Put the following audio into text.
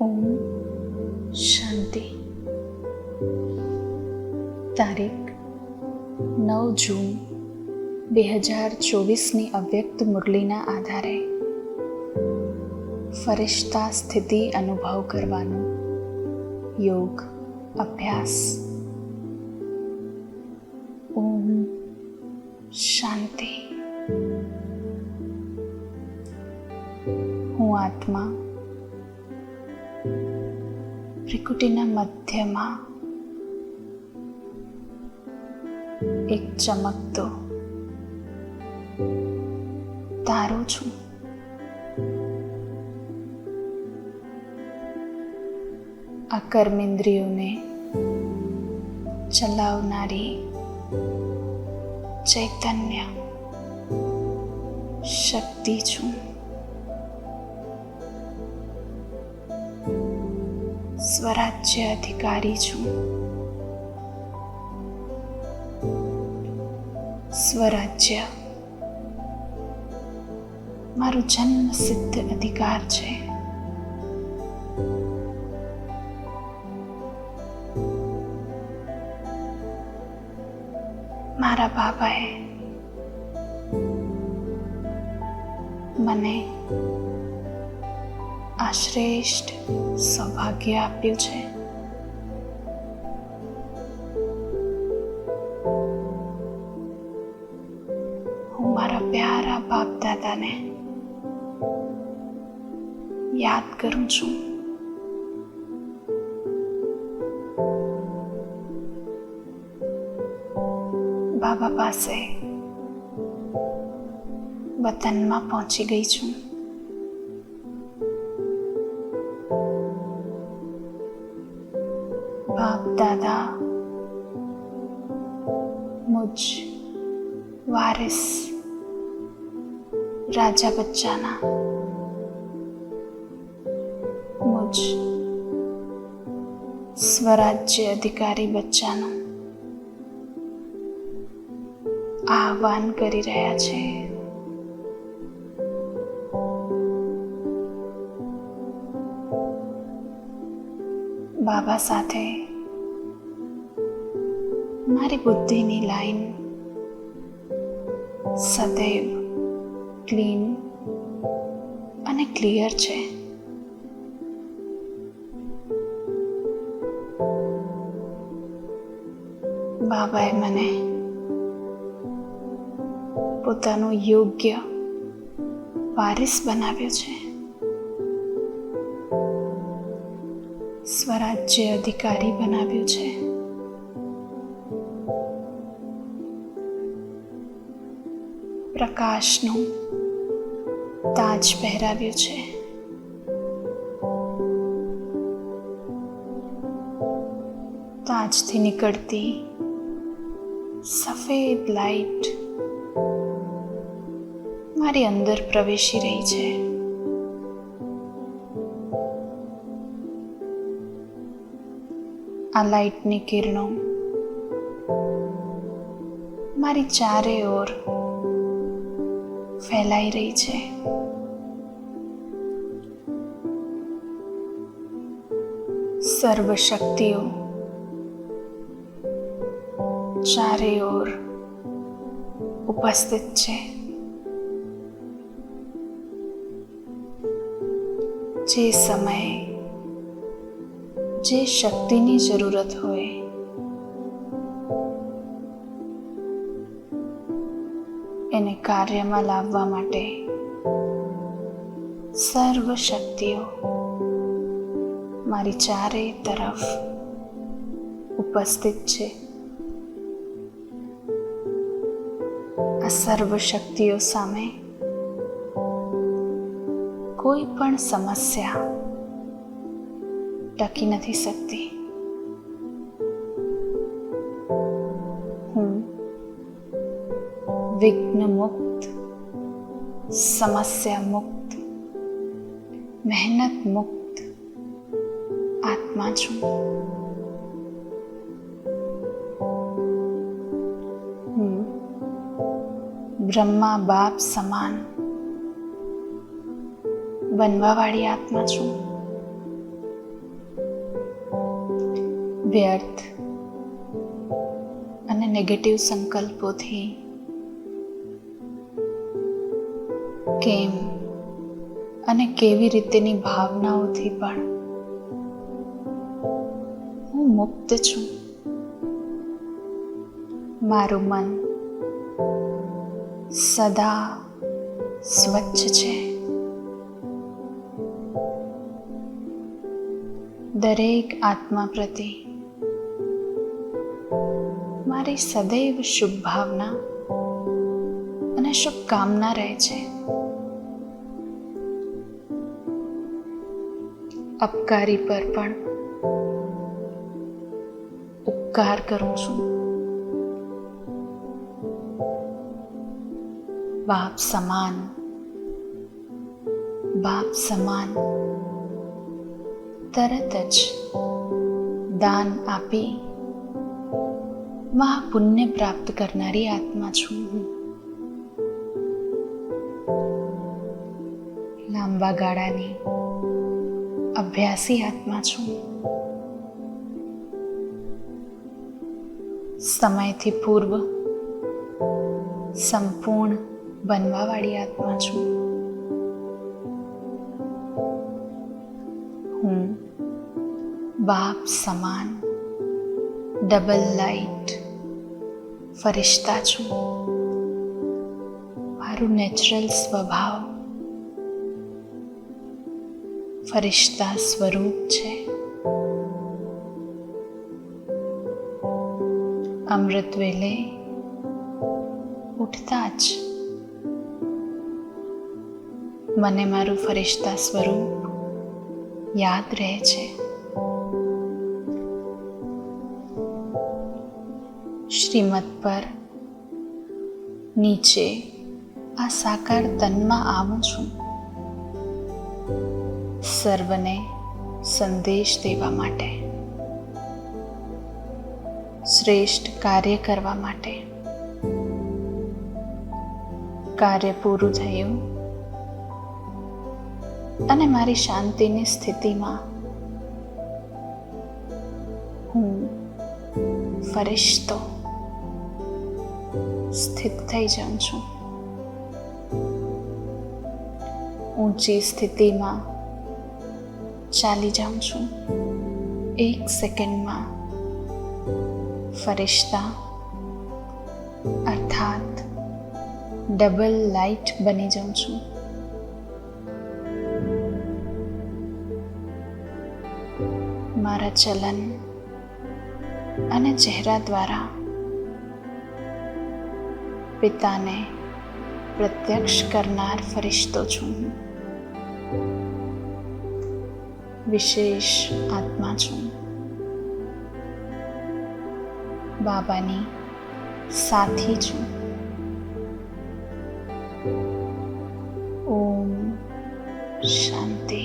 ઓમ શાંતિ. તારીખ 9 જૂન 2024ની અવ્યક્ત મુરલીના આધારે ફરિશ્તા સ્થિતિ અનુભવ કરવાનો યોગ અભ્યાસ. ઓમ શાંતિ. હું આત્મા ત્રિકુટીના મધ્યમાં એક ચમકતો તારો છું. આ કર્મેન્દ્રિયોને ચલાવનારી ચૈતન્ય શક્તિ છું. સ્વરાજ્ય અધિકારી છું. સ્વરાજ્ય મારું જન્મ સિદ્ધ અધિકાર છે. મારા બાબાએ મને આ શ્રેષ્ઠ સૌભાગ્ય આપ્યું છે. હું મારા પ્યારા બાપ દાદાને યાદ કરું છું. બાબા પાસે વતનમાં પહોંચી ગઈ છું. બાપ દાદા મુજ વારિસ રાજા બચ્ચાના મુજ સ્વરાજ્ય અધિકારી બચ્ચાનું આહ્વાન કરી રહ્યા છે. બાબા સાથે મારી બુદ્ધિની લાઈન સદૈવ ક્લીન અને ક્લિયર છે. બાબાએ મને પોતાનું યોગ્ય વારિસ બનાવ્યો છે. સ્વરાજ્ય અધિકારી બનાવ્યું છે. પ્રકાશનું તાજ પહેરાવ્યું છે. તાજથી નીકળતી સફેદ લાઈટ મારી અંદર પ્રવેશી રહી છે. આ લાઈટની કિરણો મારી ચારે ઓર ફેલાઈ રહી છે. સર્વ શક્તિઓ ચારે ઓર ઉપસ્થિત છે. જે સમયે જે શક્તિની જરૂરત હોય એને કાર્યમાં લાવવા માટે સર્વ શક્તિઓ મારી ચારે તરફ ઉપસ્થિત છે. આ સર્વ શક્તિઓ સામે કોઈ પણ સમસ્યા ટકી નથી શકતી. હું વિઘ્ન મુક્ત, સમસ્યા મુક્ત, મહેનત મુક્ત આત્મા છું. હું બ્રહ્મા બાપ સમાન બનવાવાળી આત્મા છું. વ્યર્થ અને નેગેટિવ સંકલ્પોથી કેમ અને કેવી રીતેની ભાવનાઓથી પણ હું મુક્ત છું. મારું મન સદા સ્વચ્છ છે. દરેક આત્મા પ્રત્યે મારી સદૈવ શુભ ભાવના અને શુભકામના રહે છે. અપકારી પર પણ ઉપકાર કરું છું. બાપ સમાન તરત જ દાન આપી મહાપુણ્ય પ્રાપ્ત કરનારી આત્મા છું હું. લાંબા ગાળાની અભ્યાસી આત્મા છું. સમયથી પૂર્વ સંપૂર્ણ બનવાવાળી આત્મા છું. હું બાપ સમાન ડબલ લાઇટ ફરિશ્તા છું. મારું નેચરલ સ્વભાવ ફરિશ્તા સ્વરૂપ છે. અમૃત વેલે ઉઠતા જ મને મારું ફરિશ્તા સ્વરૂપ યાદ રહે છે. શ્રીમત પર નીચે આ સાકાર તનમાં આવું છું. સર્વને સંદેશ દેવા માટે, શ્રેષ્ઠ કાર્ય કરવા માટે. કાર્ય પૂરું થયું અને મારી શાંતિની સ્થિતિમાં હું ફરિશ્તો સ્થિત થઈ જાઉં છું. ઊંચી સ્થિતિમાં ચાલી જાઉં છું. 1 સેકન્ડમાં ફરિશ્તા અર્થાત ડબલ લાઇટ બની જાઉં છું. મારા ચલન અને ચહેરા દ્વારા પિતાને પ્રત્યક્ષ કરનાર ફરિશ્તો છું. વિશેષ આત્મા છું. બાબાની સાથી છું. ઓમ શાંતિ.